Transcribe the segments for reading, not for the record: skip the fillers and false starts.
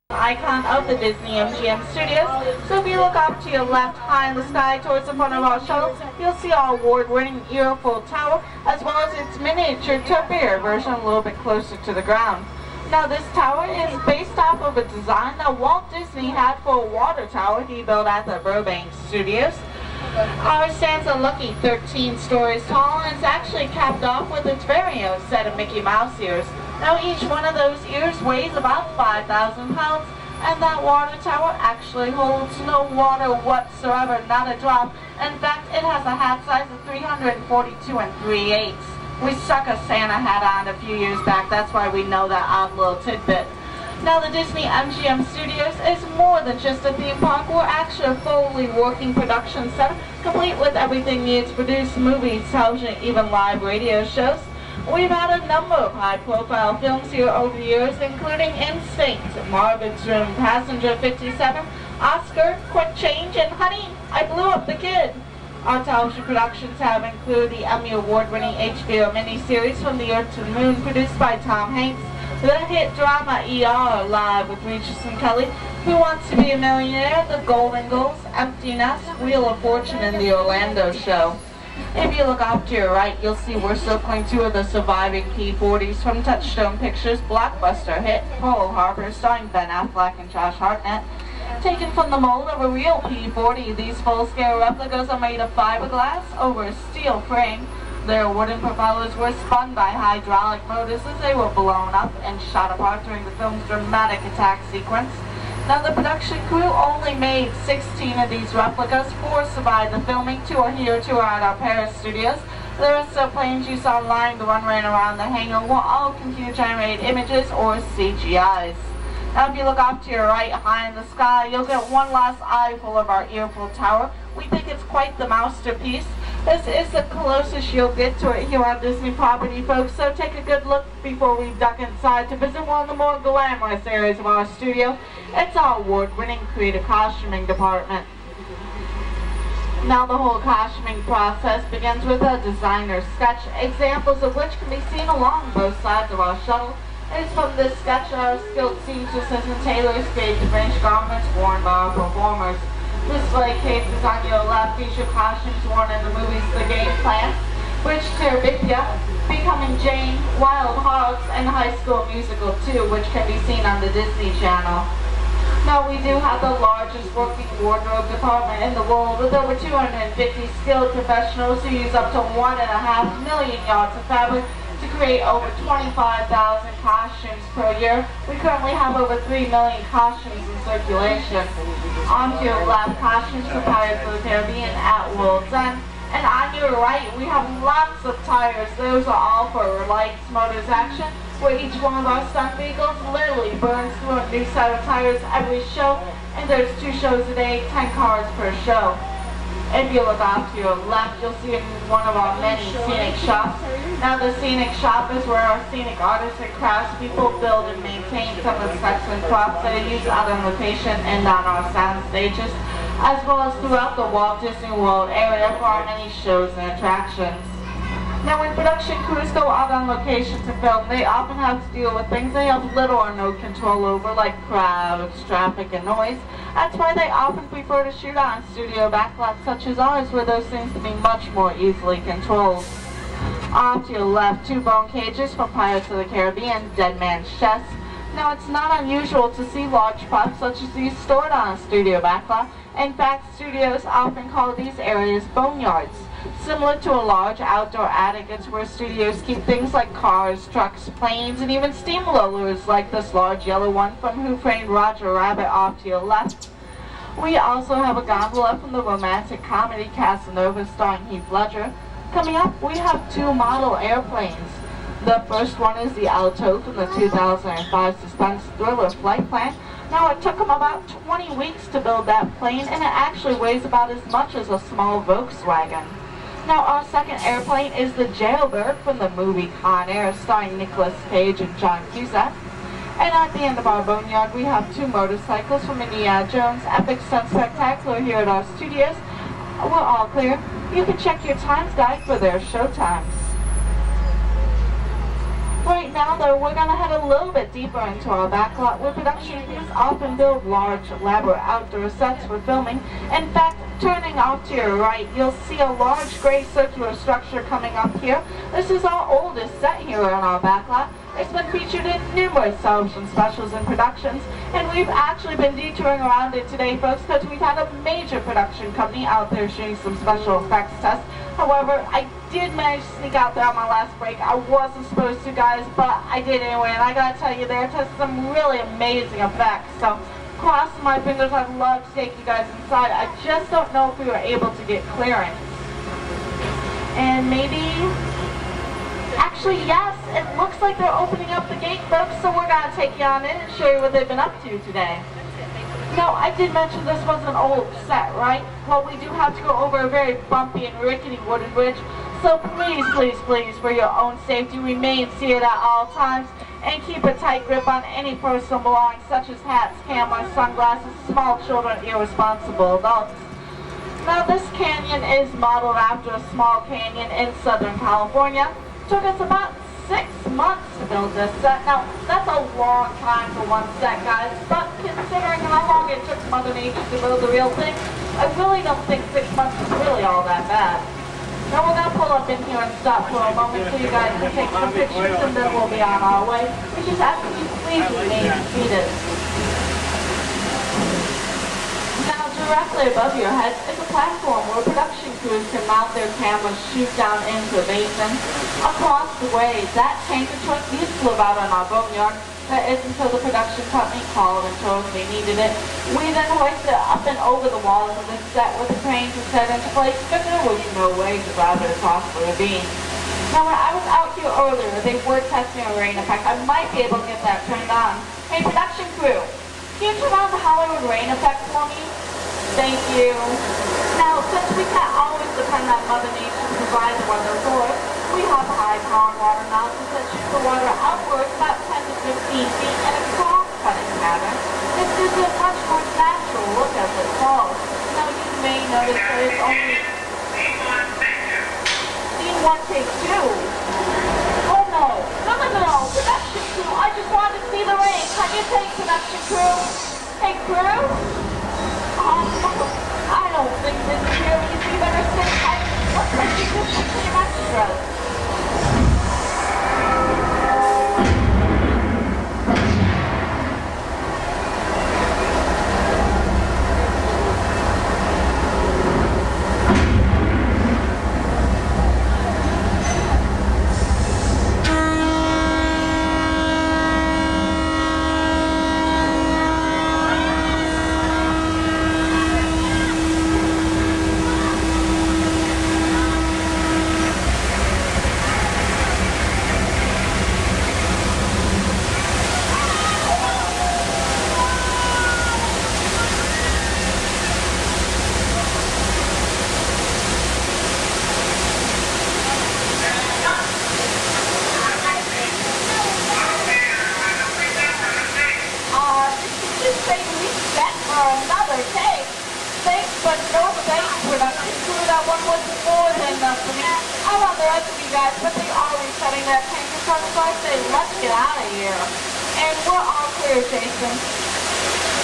icon of the Disney MGM studios. So if you look up to your left high in the sky towards the front of our shuttle, you'll see our award-winning Earful Tower, as well as its miniature topiary version a little bit closer to the ground. Now this tower is based off of a design that Walt Disney had for a water tower he built at the Burbank Studios. Ours stands a lucky 13 stories tall and is actually capped off with its very own set of Mickey Mouse ears. Now each one of those ears weighs about 5,000 pounds, and that water tower actually holds no water whatsoever, not a drop. In fact, it has a hat size of 342 and 3/8. We stuck a Santa hat on a few years back, that's why we know that odd little tidbit. Now the Disney MGM Studios is more than just a theme park. We're actually a fully working production center, complete with everything needed to produce movies, television, even live radio shows. We've had a number of high-profile films here over the years, including Instinct, Marvin's Room, Passenger 57, Oscar, Quick Change, and Honey, I Blew Up the Kid. Our television productions have included the Emmy Award-winning HBO miniseries From the Earth to the Moon, produced by Tom Hanks, the hit drama ER, Live with Regis and Kelly, Who Wants to Be a Millionaire, The Golden Girls, Empty Nest, Wheel of Fortune, and The Orlando Show. If you look off to your right, you'll see we're circling two of the surviving P40s from Touchstone Pictures' blockbuster hit, Pearl Harbor, starring Ben Affleck and Josh Hartnett. Taken from the mold of a real P40, these full-scale replicas are made of fiberglass over a steel frame. Their wooden propellers were spun by hydraulic motors as they were blown up and shot apart during the film's dramatic attack sequence. Now the production crew only made 16 of these replicas. 4 survived the filming, 2 are here, 2 are at our Paris studios. The rest of the planes you saw lying to run right around the hangar were all computer-generated images or CGIs. Now if you look off to your right, high in the sky, you'll get one last eyeful of our Earful Tower. We think it's quite the masterpiece. This is the closest you'll get to it here on Disney property, folks, so take a good look before we duck inside to visit one of the more glamorous areas of our studio. It's our award-winning creative costuming department. Now the whole costuming process begins with a designer's sketch, examples of which can be seen along both sides of our shuttle. It is from this sketch that our skilled seamstresses and tailors create the finished garments worn by our performers. Display cases on your left feature costumes worn in the movies The Game Plan, Bridge to Terabithia, Becoming Jane, Wild Hearts, and High School Musical 2, which can be seen on the Disney Channel. Now we do have the largest working wardrobe department in the world, with over 250 skilled professionals who use up to 1.5 million yards of fabric to create over 25,000 costumes per year. We currently have over 3 million costumes in circulation. On to your left, costumes for Pirates of the Caribbean at World's End. And on your right, we have lots of tires. Those are all for Lights Motors Action, where each one of our stunt vehicles literally burns through a new set of tires every show. And there's 2 shows a day, 10 cars per show. If you look off to your left, you'll see one of our many scenic shops. Now the scenic shop is where our scenic artists and craftspeople build and maintain some of the sets and props that are used out on location and on our sound stages, as well as throughout the Walt Disney World area for our many shows and attractions. Now when production crews go out on location to film, they often have to deal with things they have little or no control over, like crowds, traffic, and noise. That's why they often prefer to shoot on studio backlots such as ours, where those things can be much more easily controlled. Off to your left, 2 bone cages from Pirates of the Caribbean, Dead Man's Chest. Now it's not unusual to see large props such as these stored on a studio backlot. In fact, studios often call these areas boneyards. Similar to a large outdoor attic, it's where studios keep things like cars, trucks, planes, and even steamrollers like this large yellow one from Who Framed Roger Rabbit off to your left. We also have a gondola from the romantic comedy Casanova starring Heath Ledger. Coming up, we have 2 model airplanes. The first one is the Alto from the 2005 suspense thriller Flight Plan. Now it took them about 20 weeks to build that plane, and it actually weighs about as much as a small Volkswagen. Now our second airplane is the Jailbird from the movie Con Air starring Nicolas Cage and John Cusack. And at the end of our boneyard, we have 2 motorcycles from Indiana Jones' Epic Stunt Spectacular here at our studios. We're all clear. You can check your times guide for their show times. Right now, though, we're going to head a little bit deeper into our backlot, where production crews often build large, elaborate outdoor sets for filming. In fact, turning off to your right, you'll see a large gray circular structure coming up here. This is our oldest set here on our backlot. It's been featured in numerous television specials and productions, and we've actually been detouring around it today, folks, because we've had a major production company out there shooting some special effects tests. However, I did manage to sneak out there on my last break. I wasn't supposed to, guys, but I did anyway, and I gotta tell you, they're just some really amazing effects. So, crossing my fingers, I'd love to take you guys inside. I just don't know if we were able to get clearance. And maybe... Actually, yes, it looks like they're opening up the gate, folks, so we're gonna take you on in and show you what they've been up to today. Now, I did mention this was an old set, right? Well, we do have to go over a very bumpy and rickety wooden bridge, so please, please, please, for your own safety, remain seated at all times and keep a tight grip on any personal belongings such as hats, cameras, sunglasses, small children, irresponsible adults. Now, this canyon is modeled after a small canyon in Southern California. It took us about 6 months to build this set. Now, that's a long time for one set, guys, but considering how long it took Mother Nature to build the real thing, I really don't think 6 months is really all that bad. Now, we're going to pull up in here and stop for a moment so you guys can take some pictures, and then we'll be on our way. We just ask that you please remain seated. Now, directly above your heads is a platform where production crews can mount their cameras, shoot down into the basin. Across the way, that tanker truck used to live out on our boneyard. That is until the production company called and told us they needed it. We then hoisted it up and over the walls of this set with the crane to set into place, but there was no way to route it across the ravine. Now, when I was out here earlier, they were testing a rain effect. I might be able to get that turned on. Hey, production crew, can you turn on the Hollywood rain effect for me? Thank you. Now, since we can't always depend on Mother Nature to provide the weather for us, we have high-powered water mountains that shoot the water upwards about 10 to 15 feet in a cross-cutting pattern. This gives it a much more natural look as it falls. Now, you may notice that it's only... Scene 1, take 2. Oh, no. No. Production crew, I just wanted to see the rain. Can you take production crew? Hey, crew? I don't think this is really easy. You better sit tight. Looks like you just became extras. But they are resetting that tanker truck, so I say let's get out of here. And we're all clear, Jason.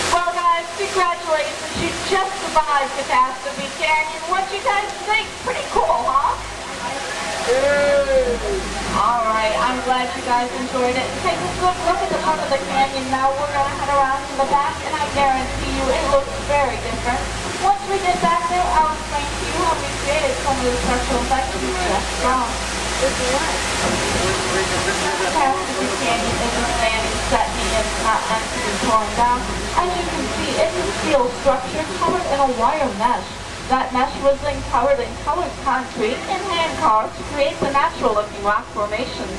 Well, guys, congratulations. You just survived Catastrophe Canyon. What you guys think? Pretty cool, huh? All right, I'm glad you guys enjoyed it. Take a good look at the front of the canyon now. We're going to head around to the back, and I guarantee you it looks very different. Once we get back there, I'll explain to you how we created some of the special effects we just saw. Catastrophe Canyon is a standing set, and it's not meant to be torn down. As you can see, it's a steel structure covered in a wire mesh. That mesh was then covered in colored concrete and hand carved to create the natural-looking rock formations.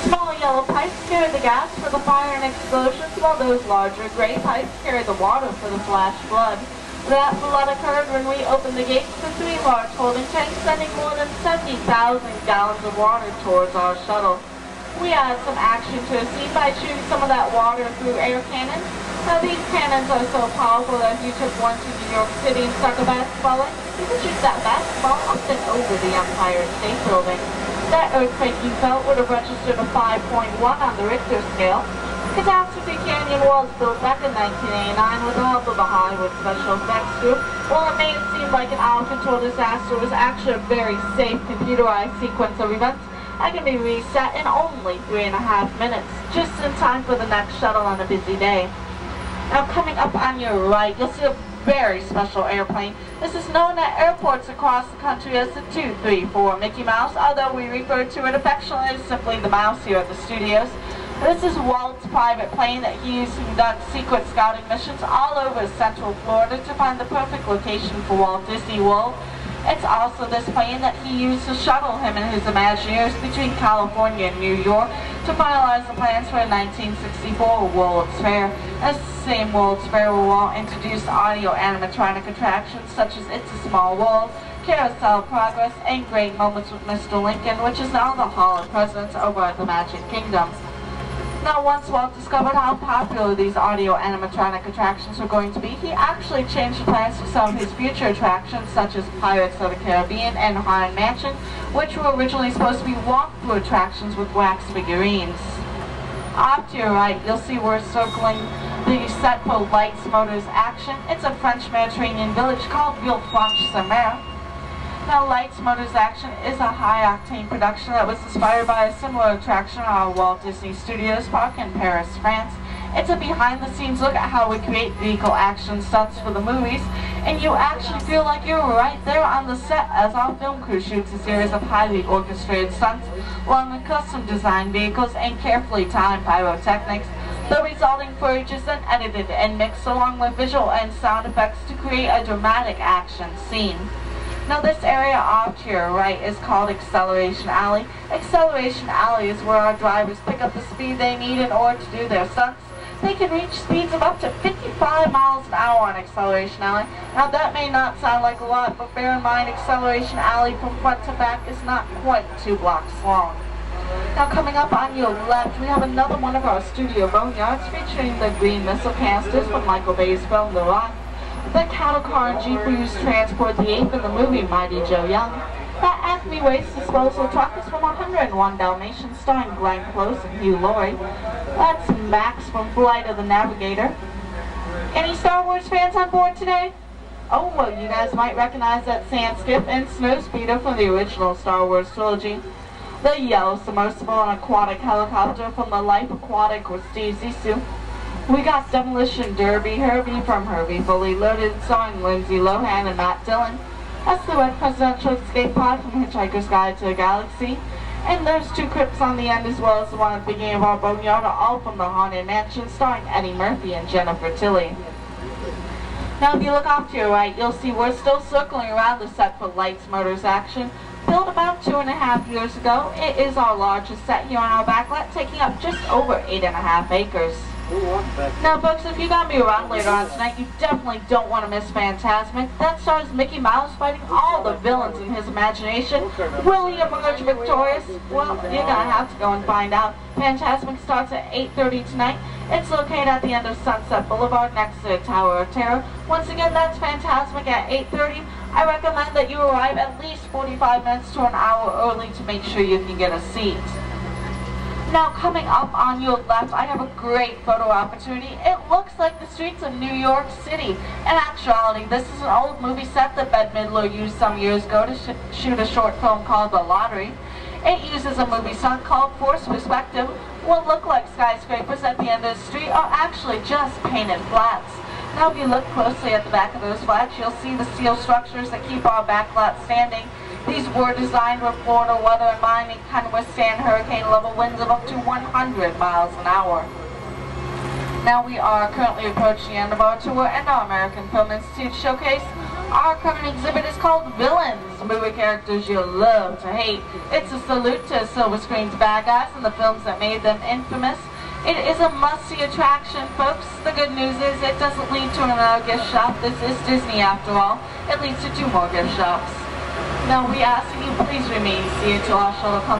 Small yellow pipes carry the gas for the fire and explosions, while those larger gray pipes carry the water for the flash flood. That flood occurred when we opened the gates to 3 large holding tanks, sending more than 70,000 gallons of water towards our shuttle. We added some action to the scene by shooting some of that water through air cannons. Now, these cannons are so powerful that if you took one to New York City and stuck a basketball in, you could shoot that basketball up and over the Empire State Building. That earthquake you felt would have registered a 5.1 on the Richter scale. Catastrophe Canyon was built back in 1989 with the help of a Hollywood special effects group. While it may have seemed like an out-of-control disaster, it was actually a very safe computerized sequence of events that can be reset in only 3.5 minutes, just in time for the next shuttle on a busy day. Now coming up on your right, you'll see a very special airplane. This is known at airports across the country as the 234 Mickey Mouse, although we refer to it affectionately as simply the Mouse here at the studios. This is Walt's private plane that he used to conduct secret scouting missions all over Central Florida to find the perfect location for Walt Disney World. It's also this plane that he used to shuttle him and his Imagineers between California and New York to finalize the plans for a 1964 World's Fair. This same World's Fair will introduce audio animatronic attractions such as It's a Small World, Carousel Progress, and Great Moments with Mr. Lincoln, which is now the Hall of Presidents over at the Magic Kingdom. Now, once Walt discovered how popular these audio animatronic attractions were going to be, he actually changed the plans for some of his future attractions, such as Pirates of the Caribbean and Haunted Mansion, which were originally supposed to be walk-through attractions with wax figurines. Off to your right, you'll see we're circling the set for Lights, Motors, Action. It's a French Mediterranean village called Villefranche-sur-Mer. Now, Lights, Motors, Action is a high-octane production that was inspired by a similar attraction at Walt Disney Studios Park in Paris, France. It's a behind-the-scenes look at how we create vehicle action stunts for the movies, and you actually feel like you're right there on the set as our film crew shoots a series of highly orchestrated stunts along with custom-designed vehicles and carefully timed pyrotechnics. The resulting footage is then edited and mixed along with visual and sound effects to create a dramatic action scene. Now, this area off to your right is called Acceleration Alley. Acceleration Alley is where our drivers pick up the speed they need in order to do their stunts. They can reach speeds of up to 55 miles an hour on Acceleration Alley. Now, that may not sound like a lot, but bear in mind Acceleration Alley from front to back is not quite 2 blocks long. Now, coming up on your left, we have another one of our studio boneyards featuring the green missile canisters from Michael Bay's film The Rock. The cattle car and Jeep we used to transport the ape in the movie Mighty Joe Young. That Acme waste disposal truck is from 101 Dalmatians starring Glenn Close and Hugh Laurie. That's Max from Flight of the Navigator. Any Star Wars fans on board today? Oh, well, you guys might recognize that Sand Skip and Snowspeeder from the original Star Wars trilogy. The yellow submersible and aquatic helicopter from the Life Aquatic with Steve Zissou. We got Demolition Derby Herbie from Herbie Fully Loaded, starring Lindsay Lohan and Matt Dillon. That's the Red Presidential Escape Pod from Hitchhiker's Guide to the Galaxy. And there's 2 crypts on the end as well as the one at the beginning of our boneyard, all from the Haunted Mansion, starring Eddie Murphy and Jennifer Tilly. Now, if you look off to your right, you'll see we're still circling around the set for Lights, Motors, Action. Built about 2.5 years ago, it is our largest set here on our backlot, taking up just over 8.5 acres. Now, folks, if you're going to be around later on tonight, you definitely don't want to miss Phantasmic. That stars Mickey Mouse fighting all the villains in his imagination. Will he emerge victorious? Well, you're going to have to go and find out. Phantasmic starts at 8:30 tonight. It's located at the end of Sunset Boulevard next to the Tower of Terror. Once again, that's Phantasmic at 8:30. I recommend that you arrive at least 45 minutes to an hour early to make sure you can get a seat. Now, coming up on your left, I have a great photo opportunity. It looks like the streets of New York City. In actuality, this is an old movie set that Bette Midler used some years ago to shoot a short film called The Lottery. It uses a movie stunt called Forced Perspective. What look like skyscrapers at the end of the street are actually just painted flats. Now, if you look closely at the back of those flats, you'll see the steel structures that keep our backlot standing. These were designed with Florida weather in mind and can withstand hurricane-level winds of up to 100 miles an hour. Now, we are currently approaching the end of our tour and our American Film Institute showcase. Our current exhibit is called Villains, movie characters you'll love to hate. It's a salute to silver screen's bad guys and the films that made them infamous. It is a must-see attraction, folks. The good news is it doesn't lead to another gift shop. This is Disney, after all. It leads to 2 more gift shops. Now, we ask that you please remain seated till our shuttle comes.